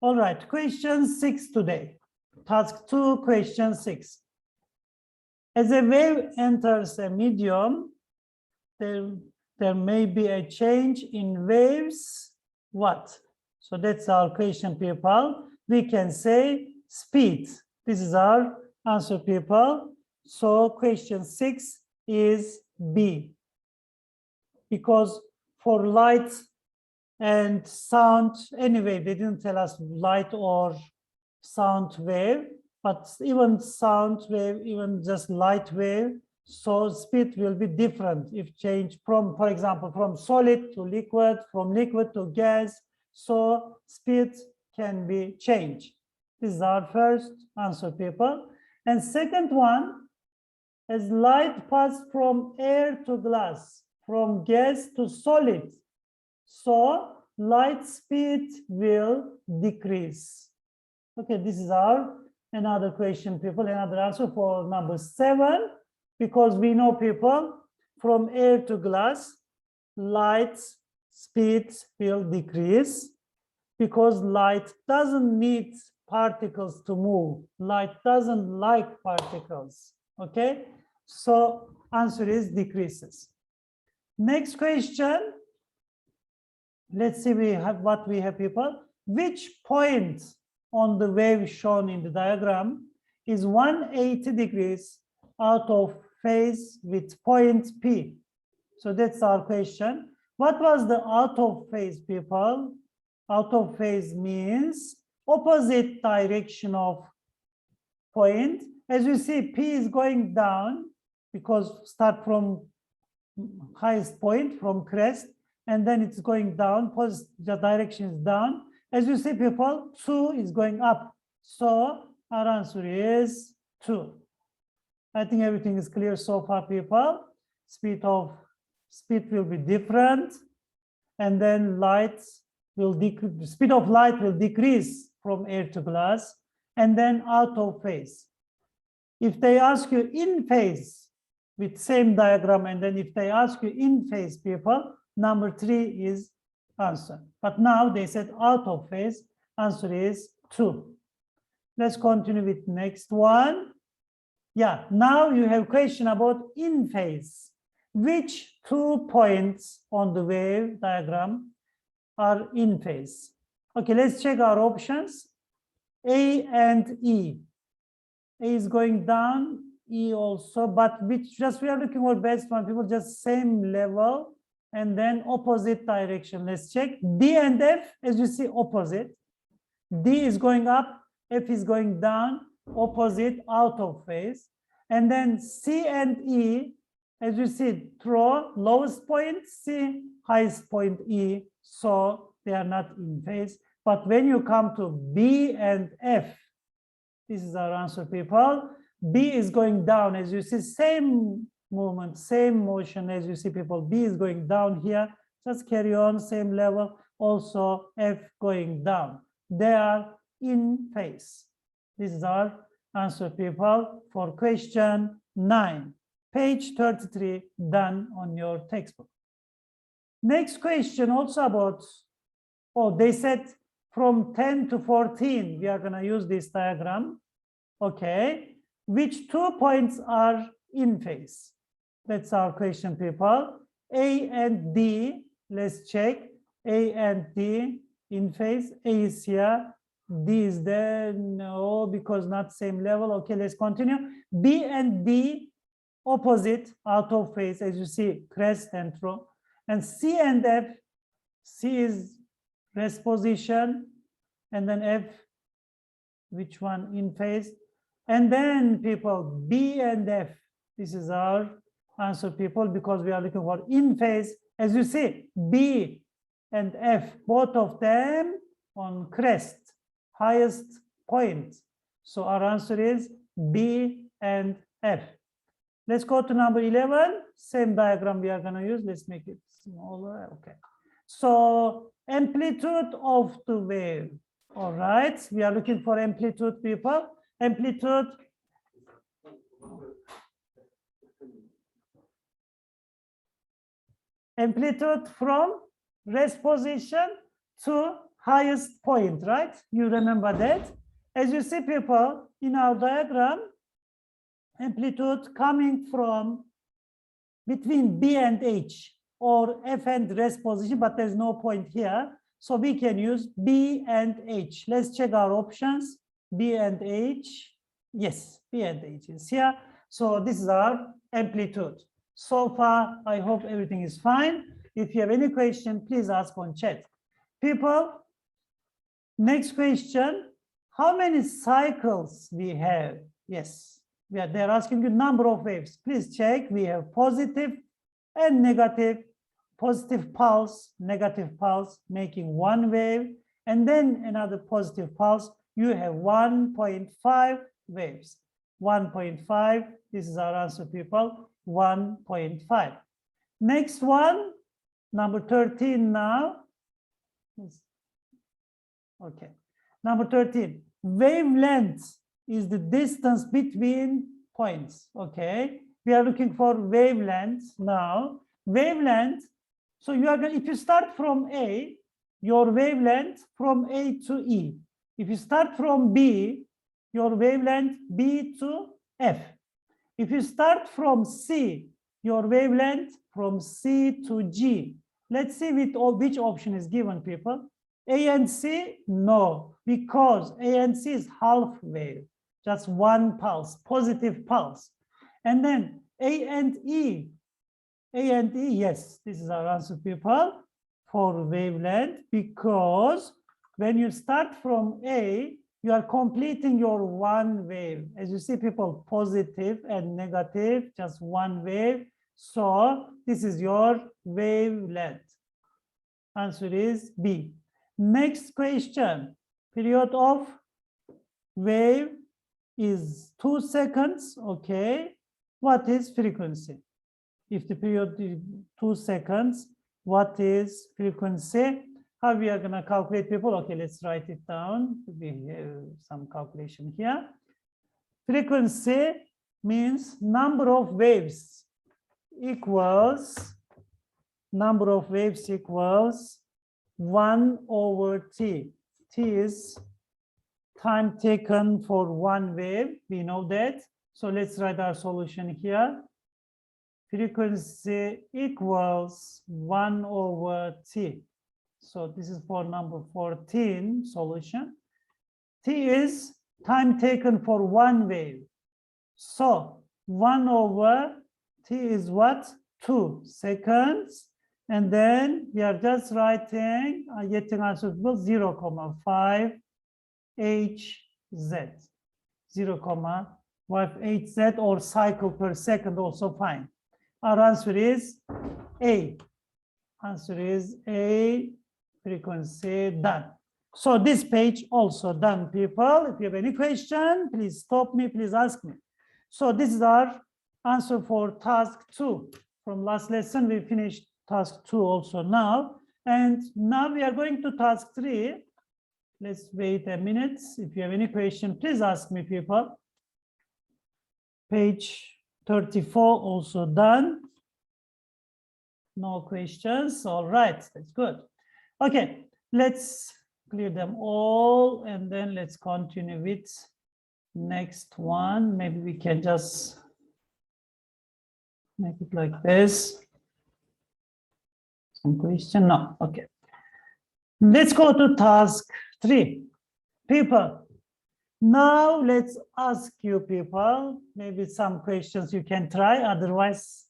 All right, question 6 today. Task 2, question 6. As a wave enters a medium, there may be a change in waves. What? So that's our question, people. We can say speed. This is our answer, people. So question 6 is B. Because for light and sound, anyway, they didn't tell us light or sound wave, but even sound wave, even just light wave, so speed will be different if changed from, for example, from solid to liquid, from liquid to gas. So speed can be changed. This is our first answer, people. And second one, as light passes from air to glass, from gas to solid, so light speed will decrease. Okay, this is our another question, people, another answer for number 7, because we know, people, from air to glass, light speed will decrease because light doesn't need particles to move. Light doesn't like particles. Okay, so answer is decreases. Next question. Let's see what we have, people. Which point on the wave shown in the diagram is 180 degrees out of phase with point P? So that's our question. What was the out of phase, people? Out of phase means opposite direction of point. As you see, P is going down because start from highest point, from crest, and then it's going down, the direction is down. As you see, people, 2 is going up. So our answer is 2. I think everything is clear so far, people. Speed will be different, and then speed of light will decrease from air to glass, and then out of phase. If they ask you in phase with same diagram, and then if they ask you in phase, people, number 3 is answer. But now they said out of phase, answer is 2. Let's continue with next one. Yeah, now you have question about in phase. Which 2 points on the wave diagram are in phase? Okay, let's check our options. A and E. A is going down, E also, but we are looking for best one, people, just same level and then opposite direction. Let's check. D and F, as you see, opposite. D is going up, F is going down, opposite, out of phase. And then C and E, as you see, throw lowest point C, highest point E, so they are not in phase. But when you come to B and F, this is our answer, people. B is going down, as you see, same movement, same motion as you see, people. B is going down here. Just carry on, same level. Also, F going down. They are in phase. This is our answer, people, for question 9. Page 33, done on your textbook. Next question also about, they said from 10 to 14, we are going to use this diagram. Okay. Which 2 points are in phase? That's our question, people. A and D, let's check. A and D in phase. A is here. D is there. No, because not same level. Okay, let's continue. B and D, opposite, out of phase, as you see, crest and throw. And C and F, C is rest position, and then F, which one in phase? And then, people, B and F, this is our answer, people, because we are looking for in phase. As you see, B and F, both of them on crest, highest point. So our answer is B and F. Let's go to number 11. Same diagram we are going to use. Let's make it smaller. Okay. So amplitude of the wave. All right. We are looking for amplitude, people. Amplitude. Amplitude from rest position to highest point, right? You remember that. As you see, people, in our diagram, amplitude coming from between B and H, or F and rest position, but there's no point here. So we can use B and H. Let's check our options. B and H. Yes, B and H is here. So this is our amplitude. So far, I hope everything is fine. If you have any question, please ask on chat. People, next question. How many cycles we have? Yes, they're asking you number of waves. Please check. We have positive and negative. Positive pulse, negative pulse, making one wave, and then another positive pulse. You have 1.5 waves. 1.5. This is our answer, people. 1.5. Next one, number 13 now. Okay. Number 13. Wavelength is the distance between points. Okay. We are looking for wavelength now. Wavelength. So you are going, if you start from A, your wavelength from A to E. If you start from B, your wavelength B to F. If you start from C, your wavelength from C to G. Let's see which option is given, people. A and C, no, because A and C is half wave, just one pulse, positive pulse. And then A and E, yes, this is our answer, people, for wavelength, because when you start from A, you are completing your one wave. As you see, people, positive and negative, just one wave. So this is your wavelength. Answer is B. Next question. Period of wave is 2 seconds. Okay. What is frequency? If the period is 2 seconds, what is frequency? How we are going to calculate, people? Okay, let's write it down. We have some calculation here. Frequency means number of waves equals, number of waves equals 1 over T. T is time taken for one wave. We know that. So let's write our solution here. Frequency equals 1 over T. So this is for number 14 solution. T is time taken for one wave. So 1 over T is what? 2 seconds. And then we are just writing, getting answer equals 0.5 Hz. 0.5 Hz or cycle per second, also fine. Our answer is A. Answer is A, frequency, done. So this page also done, people. If you have any question, please stop me, please ask me. So this is our answer for task 2. From last lesson, we finished task 2 also now. And now we are going to task 3. Let's wait a minute. If you have any question, please ask me, people. Page 34 also done. No questions. All right, that's good. Okay, let's clear them all and then let's continue with next one. Maybe we can just make it like this. Some question? No, okay. Let's go to task 3. People, now let's ask you, people, maybe some questions you can try, otherwise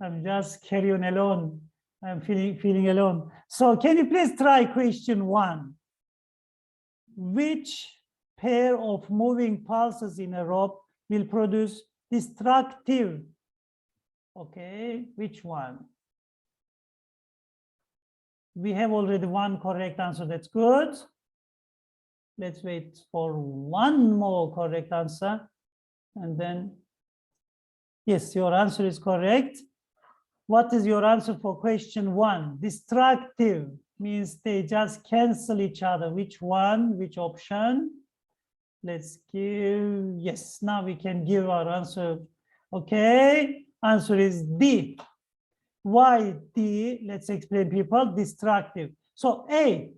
I'm just carry on alone. I'm feeling alone. So can you please try question 1? Which pair of moving pulses in a rope will produce destructive? Okay, which one? We have already one correct answer. That's good. Let's wait for one more correct answer. And then, yes, your answer is correct. What is your answer for question 1? Destructive means they just cancel each other. Which one? Which option? Let's give, yes, now we can give our answer. Okay, answer is D. Why D? Let's explain, people. Destructive. So A,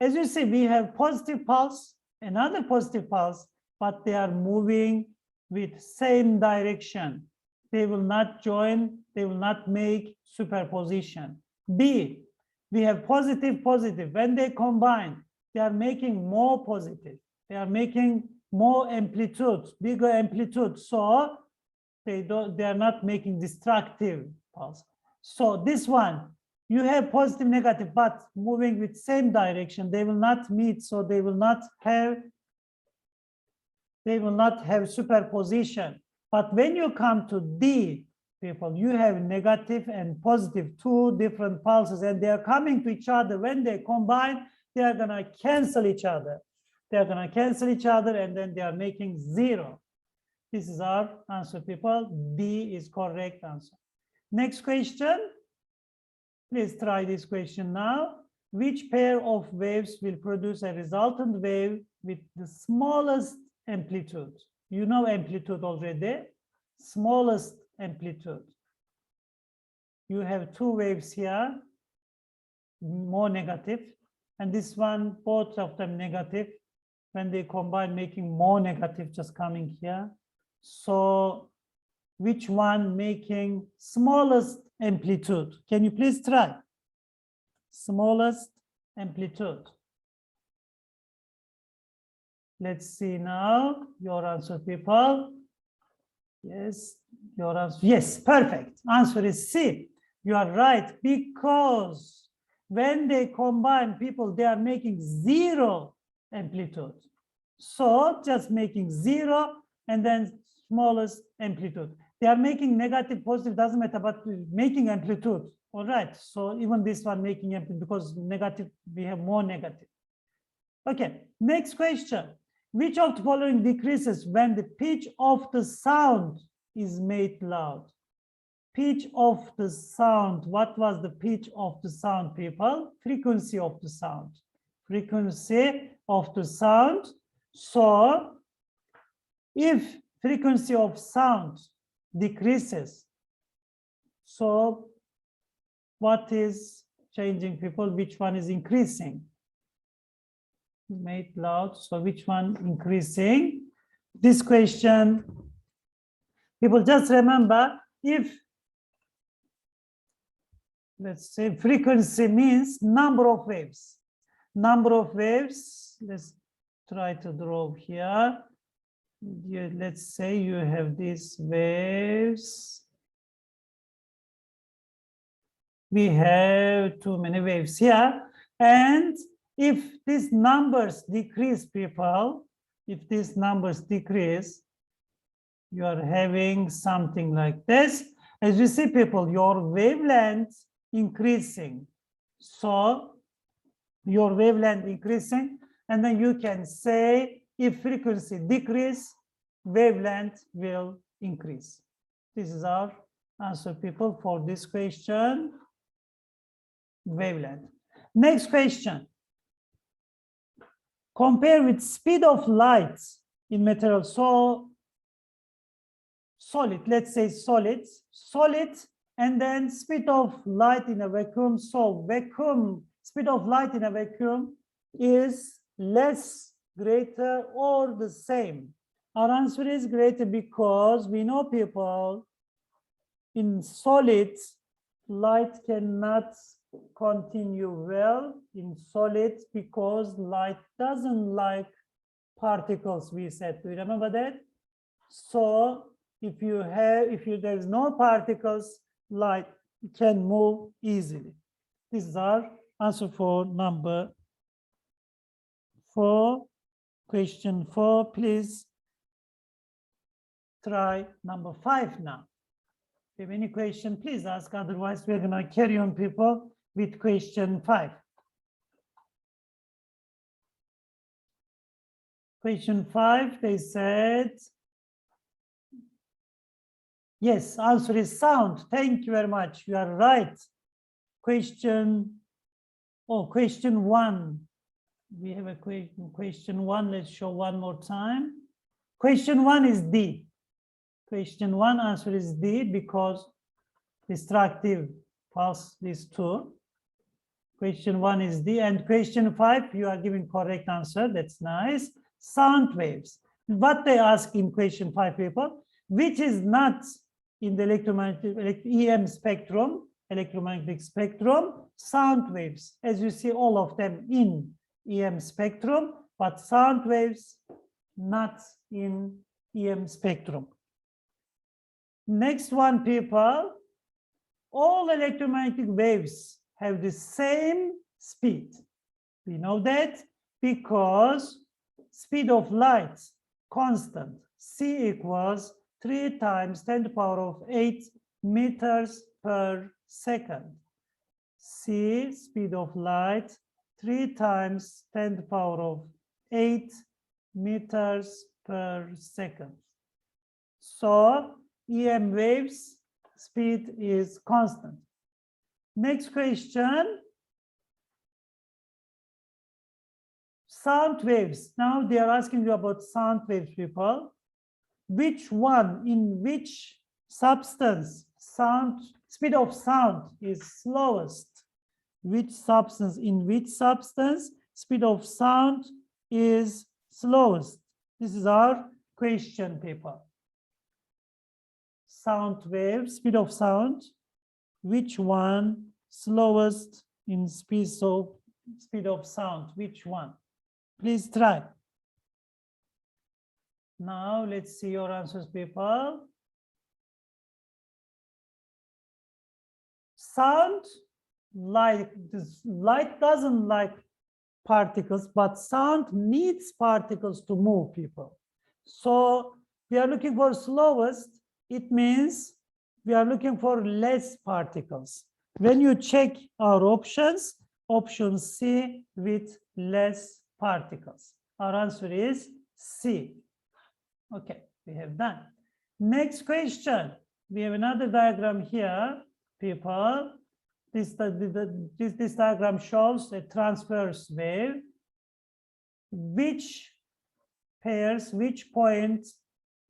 As you see, we have positive pulse, another positive pulse, but they are moving with same direction. They will not join, they will not make superposition. B, we have positive, positive. When they combine, they are making more positive. They are making more amplitude, bigger amplitude. So they are not making destructive pulse. So this one, you have positive, negative, but moving with same direction. They will not meet, so they will not have superposition. But when you come to D, people, you have negative and positive, two different pulses, and they are coming to each other. When they combine, they are going to cancel each other. They are going to cancel each other, and then they are making 0. This is our answer, people. D is correct answer. Next question. Please try this question now. Which pair of waves will produce a resultant wave with the smallest amplitude? You know amplitude already. Smallest amplitude. You have two waves here, more negative, and this one, both of them negative. When they combine, making more negative, just coming here. So which one making smallest amplitude? Can you please try? Smallest amplitude. Let's see now your answer, people. Yes, your answer. Yes, perfect. Answer is C. You are right, because when they combine, people, they are making 0 amplitude. So just making 0 and then smallest amplitude. They are making negative, positive, doesn't matter, but making amplitude. All right. So even this one making amplitude, because negative, we have more negative. Okay. Next question. Which of the following decreases when the pitch of the sound is made loud? Pitch of the sound. What was the pitch of the sound, people? Frequency of the sound. Frequency of the sound. So if frequency of sound decreases, so what is changing, people? Which one is increasing? Made loud. So which one increasing? This question, people, just remember, if let's say frequency means number of waves. Number of waves. Let's try to draw here. Let's say you have these waves. We have too many waves here. And if these numbers decrease, people, if these numbers decrease, you are having something like this. As you see, people, your wavelength increasing. So your wavelength increasing, and then you can say if frequency decrease, wavelength will increase. This is our answer, people, for this question. Wavelength. Next question. Compare with speed of light in material. So solid, let's say solid, and then speed of light in a vacuum. So vacuum, speed of light in a vacuum is less, greater, or the same. Our answer is greater, because we know, people, in solid, light cannot continue well in solid, because light doesn't like particles, we said. Do you remember that? So if there's no particles, light can move easily. This is our answer for number 4. Question 4. Please try number 5 now. If you have any question, please ask. Otherwise, we're going to carry on, people, with question 5. Question 5, they said, yes, answer is sound. Thank you very much. You are right. Question 1. We have a question 1. Let's show one more time. Question 1 is D. Question 1 answer is D, because destructive pulse is 2. Question 1 is D. And question 5, you are giving correct answer. That's nice. Sound waves. What they ask in question 5, people, which is not in the EM spectrum, electromagnetic spectrum, sound waves. As you see, all of them in EM spectrum, but sound waves not in EM spectrum. Next one, people, all electromagnetic waves have the same speed. We know that because speed of light constant, c equals 3 times 10 to the power of 8 meters per second. C, speed of light, 3 times 10 to the power of 8 meters per second. So EM waves speed is constant. Next question. Sound waves. Now they are asking you about sound waves, people. Which one, in which substance speed of sound is slowest? Which substance, in which substance speed of sound is slowest? This is our question, people. Sound wave, speed of sound, which one slowest in speed of sound? Which one? Please try. Now let's see your answers, people. Sound, like this, light doesn't like particles, but sound needs particles to move, people. So we are looking for slowest. It means we are looking for less particles. When you check our options, option C with less particles. Our answer is C. Okay, we have done. Next question. We have another diagram here, people. This diagram shows a transverse wave. Which pairs, which points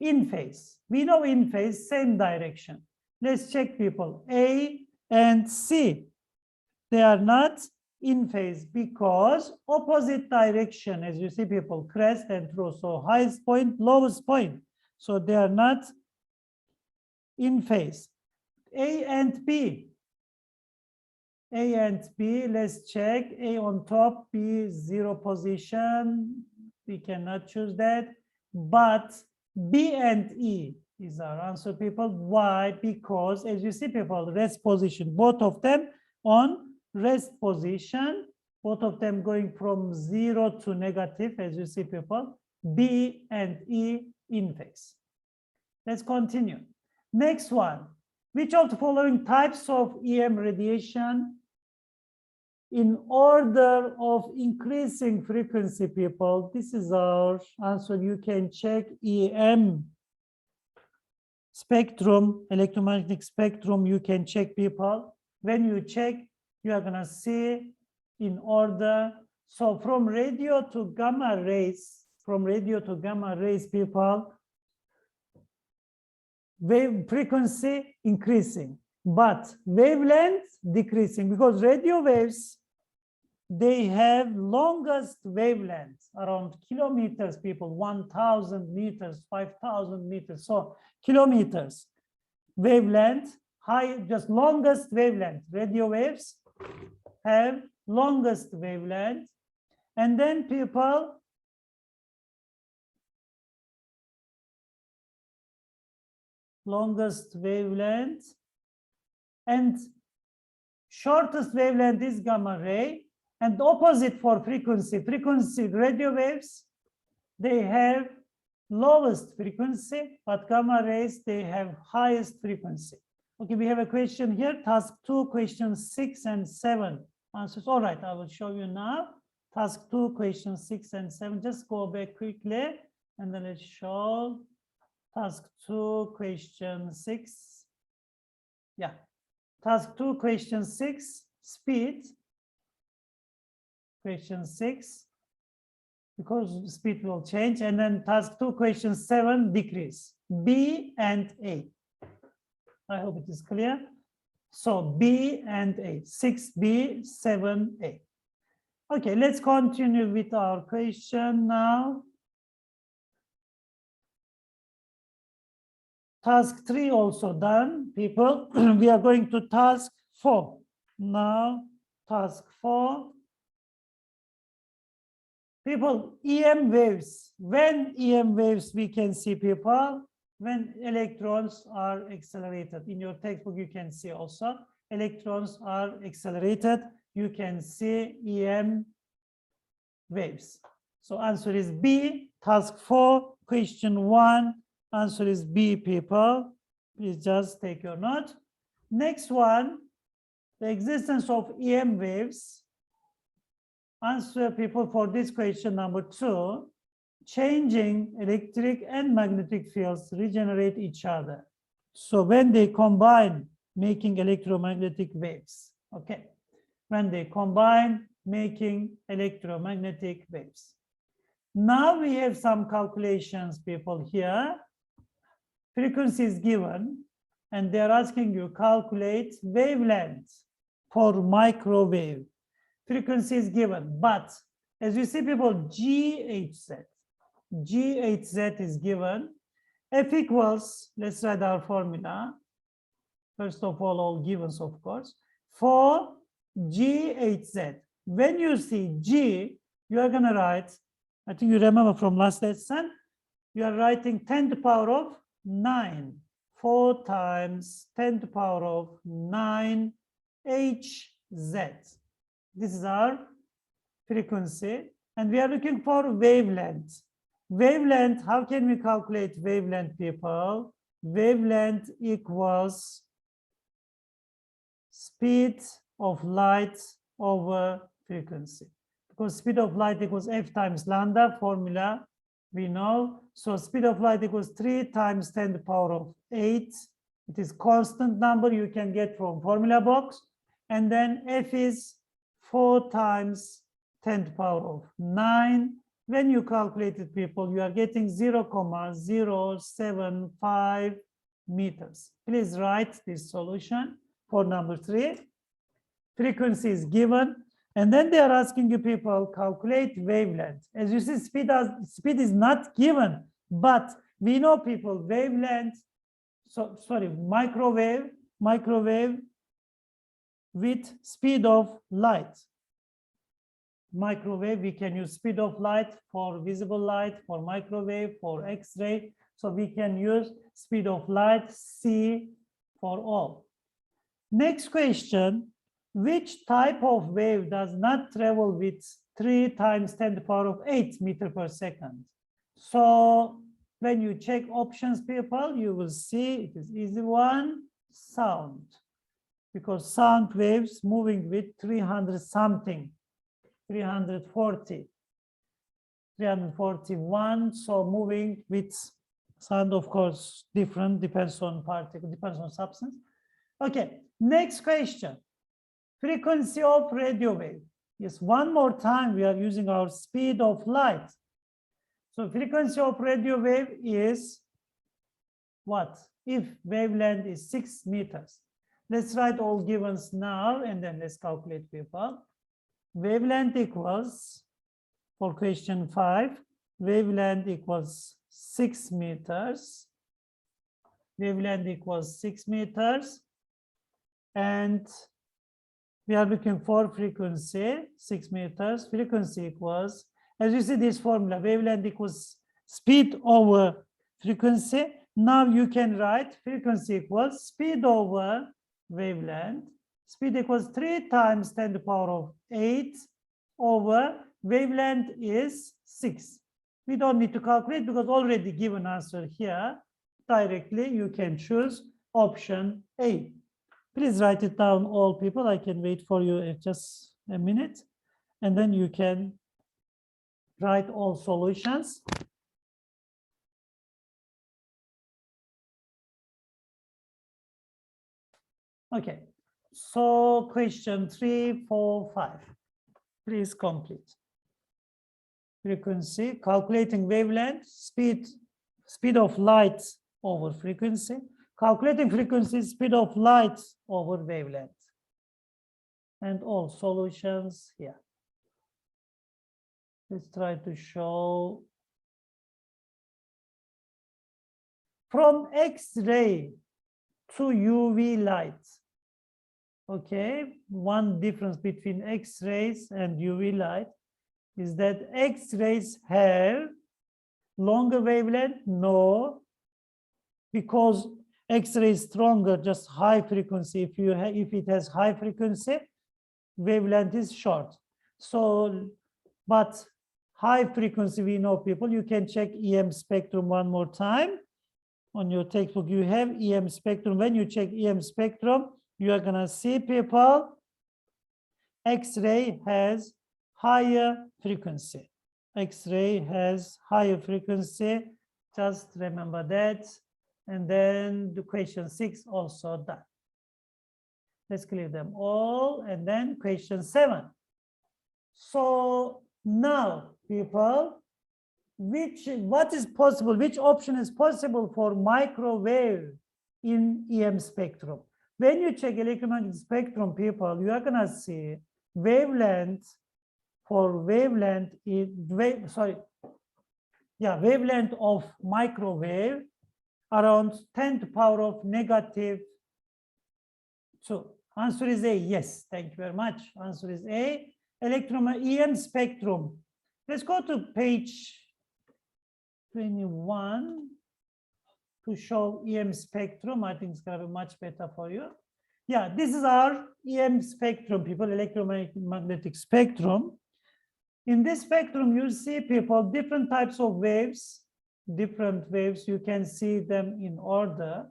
in phase? We know in phase, same direction. Let's check, people. A and C. They are not in phase because opposite direction, as you see, people, crest and through. So highest point, lowest point. So they are not in phase. A and B. A and B, let's check. A on top, B 0 position. We cannot choose that. But B and E is our answer, people. Why? Because as you see, people, rest position, both of them on rest position, both of them going from 0 to negative, as you see, people. B and E in phase. Let's continue. Next one. Which of the following types of EM radiation in order of increasing frequency, people? This is our answer. You can check EM spectrum, electromagnetic spectrum. You can check, people. When you check, you are going to see in order. So from radio to gamma rays, people, wave frequency increasing, but wavelength decreasing, because radio waves, they have longest wavelength around kilometers, people, 1,000 meters, 5,000 meters. So kilometers wavelength, high, just longest wavelength. Radio waves have longest wavelength. And then, people, longest wavelength and shortest wavelength is gamma ray. And the opposite for frequency radio waves, they have lowest frequency, but gamma rays, they have highest frequency. Okay, we have a question here, task 2, questions 6 and 7 answers. All right, I will show you now. Task 2, questions 6 and 7. Just go back quickly and then let's show task 2, question 6. Yeah, task 2, question 6, speed. Question 6, because speed will change. And then task 2, question 7, decrease. B and A. I hope it is clear. So B and A, 6B, 7A. Okay, let's continue with our question now. Task 3 also done, people. We are going to task 4. Now, task 4. People, EM waves. When EM waves we can see, people, when electrons are accelerated. In your textbook, you can see also electrons are accelerated. You can see EM waves. So answer is B, task 4, question 1. Answer is B, people. Please just take your note. Next one, the existence of EM waves. Answer, people, for this question number 2. Changing electric and magnetic fields regenerate each other. So when they combine, making electromagnetic waves. Okay. When they combine, making electromagnetic waves. Now we have some calculations, people, here. Frequency is given, and they're asking you calculate wavelength for microwave. Frequency is given, but as you see, people, GHz is given. F equals, let's write our formula. First of all givens, of course, for GHz. When you see G, you are going to write, I think you remember from last lesson, you are writing 10 to the power of 9. 4 times 10 to the power of 9 Hz. This is our frequency, and we are looking for wavelength. Wavelength, how can we calculate wavelength, people? Wavelength equals speed of light over frequency. Because speed of light equals F times lambda, formula we know. So speed of light equals 3 times 10 to the power of 8. It is constant number you can get from formula box. And then F is 4 times 10 to the power of 9. When you calculate it, people, you are getting 0,075 meters. Please write this solution for number 3. Frequency is given. And then they are asking you, people, calculate wavelength. As you see, speed is not given, but we know, people, wavelength, microwave with speed of light. Microwave, we can use speed of light for visible light, for microwave, for X-ray. So we can use speed of light, C, for all. Next question, which type of wave does not travel with 3 times 10 to the power of 8 meters per second? So when you check options, people, you will see it is easy one, sound. Because sound waves moving with 300 something, 340, 341. So moving with sound, of course, different, depends on particle, depends on substance. Okay, next question. Frequency of radio wave. Yes, one more time, we are using our speed of light. So frequency of radio wave is what? If wavelength is 6 meters. Let's write all givens now, and then let's calculate, people. Wavelength equals, for question 5, wavelength equals 6 meters. Wavelength equals 6 meters. And we are looking for frequency, 6 meters. Frequency equals, as you see this formula, wavelength equals speed over frequency. Now you can write frequency equals speed over wavelength. Speed equals 3 times 10 to the power of 8 over wavelength is 6. We don't need to calculate because already given answer here. Directly you can choose option A. Please write it down, all, people. I can wait for you just a minute, and then you can write all solutions. Okay, so question 3, 4, 5. Please complete. Frequency, calculating wavelength, speed of light over frequency. Calculating frequency, speed of light over wavelength. And all solutions here. Let's try to show from X-ray to UV light. Okay, one difference between X-rays and UV light is that X-rays have longer wavelength. No, because X-ray is stronger, just high frequency. If it has high frequency, wavelength is short. So, but high frequency, we know, people, you can check EM spectrum one more time. On your textbook, you have EM spectrum. When you check EM spectrum, you are gonna see, people, X-ray has higher frequency. X-ray has higher frequency. Just remember that. And then the question 6 also done. Let's clear them all. And then question 7. So now, people, what is possible? Which option is possible for microwave in EM spectrum? When you check electromagnetic spectrum, people, you are gonna see wavelength for wavelength wavelength of microwave around 10 to the power of negative 2. Answer is A. Yes, thank you very much. Answer is A. EM spectrum. Let's go to page 21 to show EM spectrum. I think it's going to be much better for you. Yeah, this is our EM spectrum, people, electromagnetic spectrum. In this spectrum, you see, people, different types of waves, you can see them in order.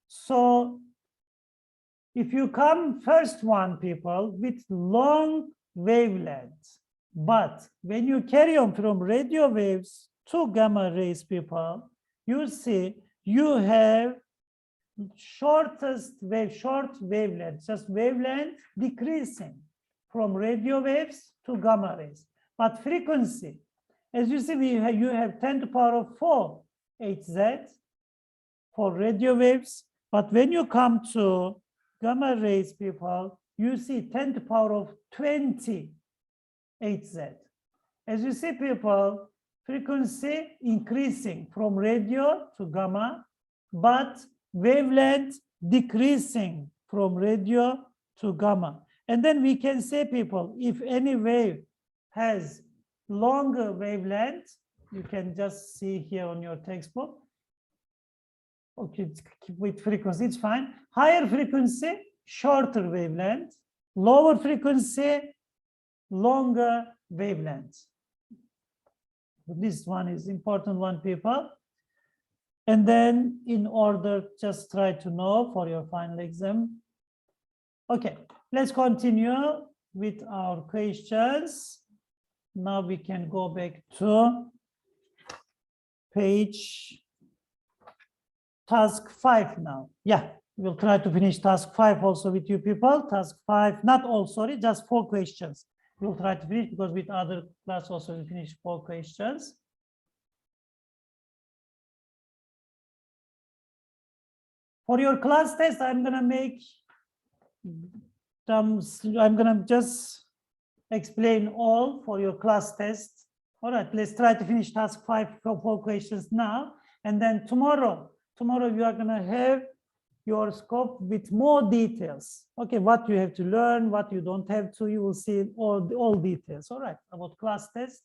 So if you come first one, people, with long wavelengths, but when you carry on from radio waves to gamma rays, people, you see you have short wavelength, just wavelength decreasing from radio waves to gamma rays. But frequency, as you see, you have 10 to the power of 4 Hz for radio waves. But when you come to gamma rays, people, you see 10 to the power of 20 Hz. As you see, people, frequency increasing from radio to gamma, but wavelength decreasing from radio to gamma. And then we can say, people, if any wave has longer wavelength, you can just see here on your textbook. Okay, with frequency, it's fine. Higher frequency, shorter wavelength. Lower frequency, longer wavelength. This one is important one, people. And then in order, just try to know for your final exam. Okay, let's continue with our questions. Now we can go back to page task 5 now. Yeah, we'll try to finish task 5 also with you people. Task 5, not all, sorry, just 4 questions. We'll try to finish because with other class also we finish 4 questions. For your class test, I'm gonna just explain all for your class test. All right, let's try to finish task 5 for 4 questions now. And then tomorrow you are gonna have your scope with more details. Okay, what you have to learn, what you don't have to, you will see all details. All right, about class test.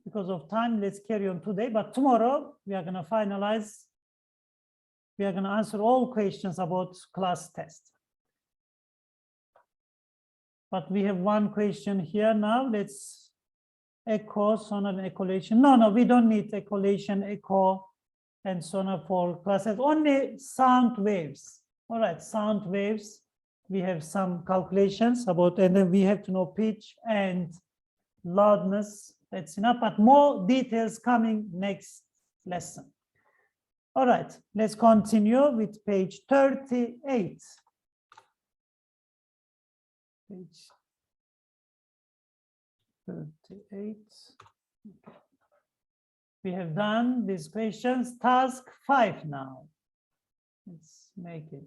Because of time, let's carry on today. But tomorrow we are gonna finalize. We are gonna answer all questions about class test. But we have one question here now. Let's echo, sonar, and echolation. No, we don't need echolation, echo, and sonar for classes. Only sound waves. All right, sound waves. We have some calculations about, and then we have to know pitch and loudness. That's enough, but more details coming next lesson. All right, let's continue with page 38. Page 38. We have done these questions. Task 5 now. Let's make it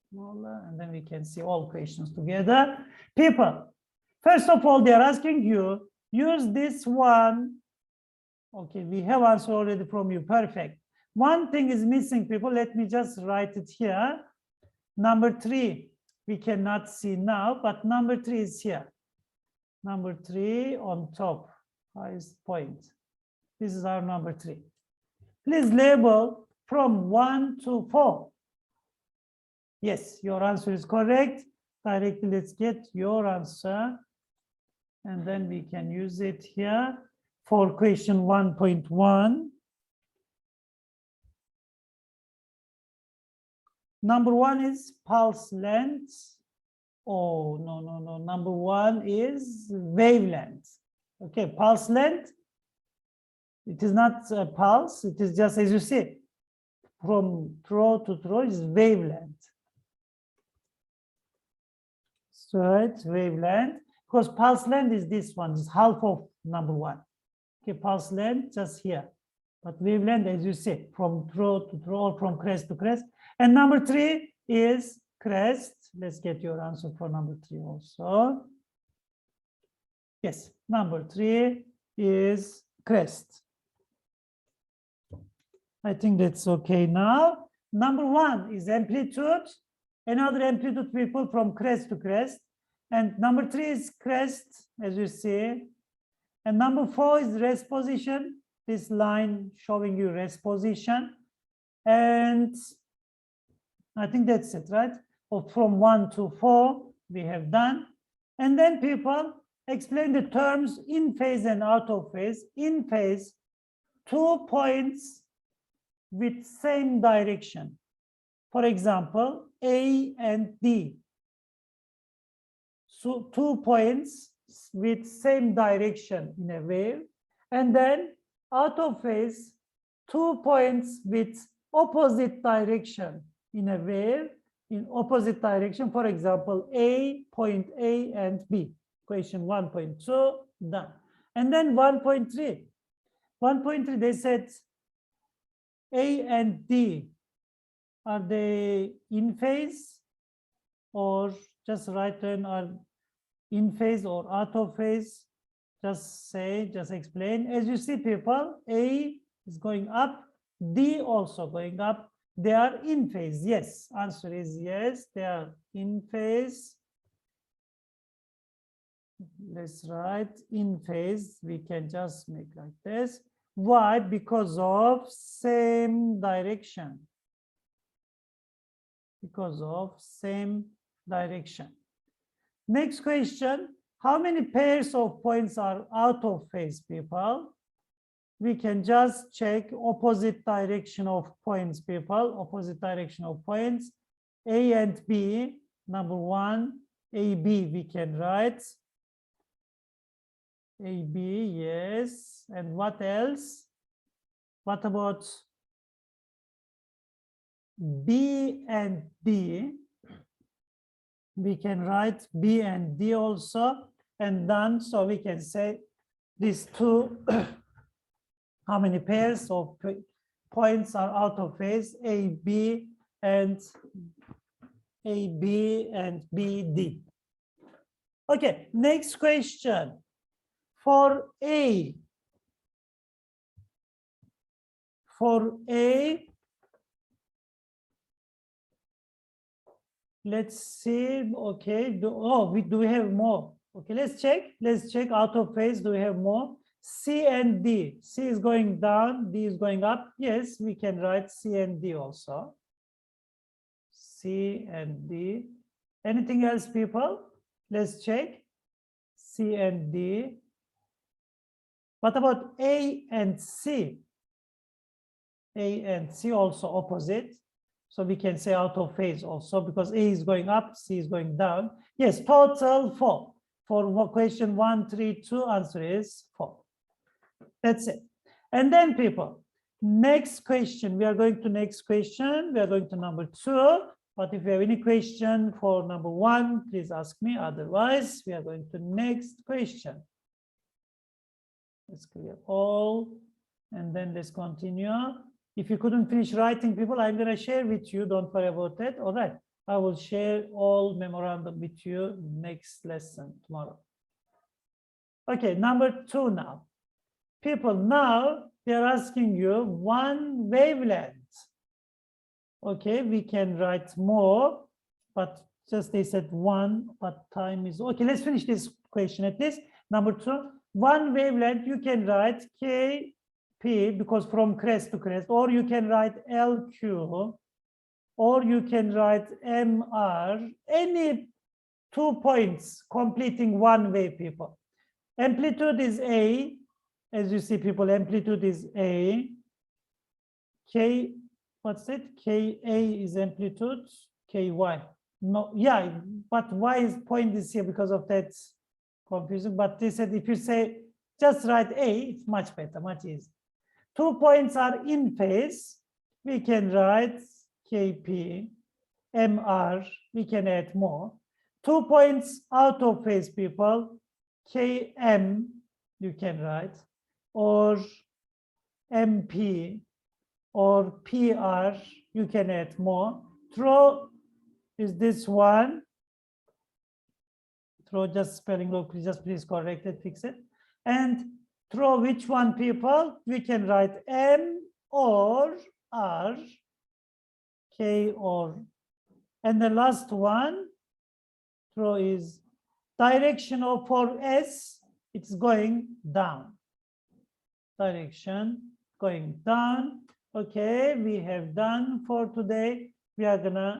smaller, and then we can see all questions together. People, first of all, they are asking you, use this one. Okay, we have answer already from you. Perfect. One thing is missing, people. Let me just write it here. Number 3, we cannot see now, but number 3 is here. Number 3 on top, highest point. This is our number 3. Please label from 1 to 4. Yes, your answer is correct. Directly, let's get your answer. And then we can use it here for question 1.1. Number 1 is pulse length. Oh, no. Number 1 is wavelength. Okay, pulse length. It is not a pulse. It is just, as you see, from throw to throw is wavelength. So it's wavelength, because pulse length is this one, is half of number 1. Okay, pulse length just here. But wavelength, as you see, from throw to throw or from crest to crest. And number 3 is crest. Let's get your answer for number 3 also. Yes, number 3 is crest. I think that's okay now. Number 1 is amplitude. Another amplitude, people, from crest to crest. And number 3 is crest, as you see. And number 4 is rest position. This line showing you rest position. And I think that's it, right? Or from 1 to 4, we have done. And then, people, explain the terms in phase and out of phase. In phase, 2 points with same direction. For example, A and D. So 2 points with same direction in a wave. And then out of phase, 2 points with opposite direction in a wave, in opposite direction. For example, point A and B. Question 1.2, done. And then 1.3. 1.3, they said A and D, are they in phase, or just write them are in phase or out of phase? Just say, just explain. As you see, people, A is going up, D also going up. They are in phase. Yes, answer is yes, they are in phase. Let's write in phase. We can just make like this. Why? Because of same direction. Because of same direction. Next question. How many pairs of points are out of phase, people? We can just check opposite direction of points, people. Opposite direction of points. A and B, number 1, AB we can write. AB, yes. And what else? What about B and D? We can write B and D also, and done. So we can say these two, how many pairs of points are out of phase? AB and BD. Okay, next question. For A, let's see. Okay, do we have more? Okay, let's check out of phase. Do we have more? C and D. C is going down, D is going up. Yes, we can write C and D also. C and D. Anything else, people? Let's check. C and D. What about A and C? A and C also opposite. So we can say out of phase also, because A is going up, C is going down. Yes, total 4. For question 1, 3, 2, answer is 4. That's it. And then, people, next question. We are going to next question. We are going to number 2. But if you have any question for number 1, please ask me. Otherwise, we are going to next question. Let's clear all. And then let's continue. If you couldn't finish writing, people, I'm going to share with you. Don't worry about that. All right. I will share all memorandum with you next lesson tomorrow. Okay, number 2 now. People, now they're asking you one wavelength. Okay, we can write more, but just they said one, but time is okay. Let's finish this question at least. Number 2, one wavelength you can write KP because from crest to crest, or you can write LQ, or you can write MR, any 2 points completing one wave, people. Amplitude is A, as you see, people, amplitude is A. K, what's it? KA is amplitude, KY. No, yeah, but Y is point is here because of that confusion. But they said if you say just write A, it's much better, much easier. 2 points are in phase. We can write KP, MR, we can add more. 2 points out of phase, people, KM, you can write, or MP, or PR, you can add more. Throw is this one. Throw just spelling wrong, just please correct it, fix it. And throw which one, people? We can write M or R, K or, and the last one, throw is direction of for S, it's going down. Direction going down. Okay, we have done for today. We are gonna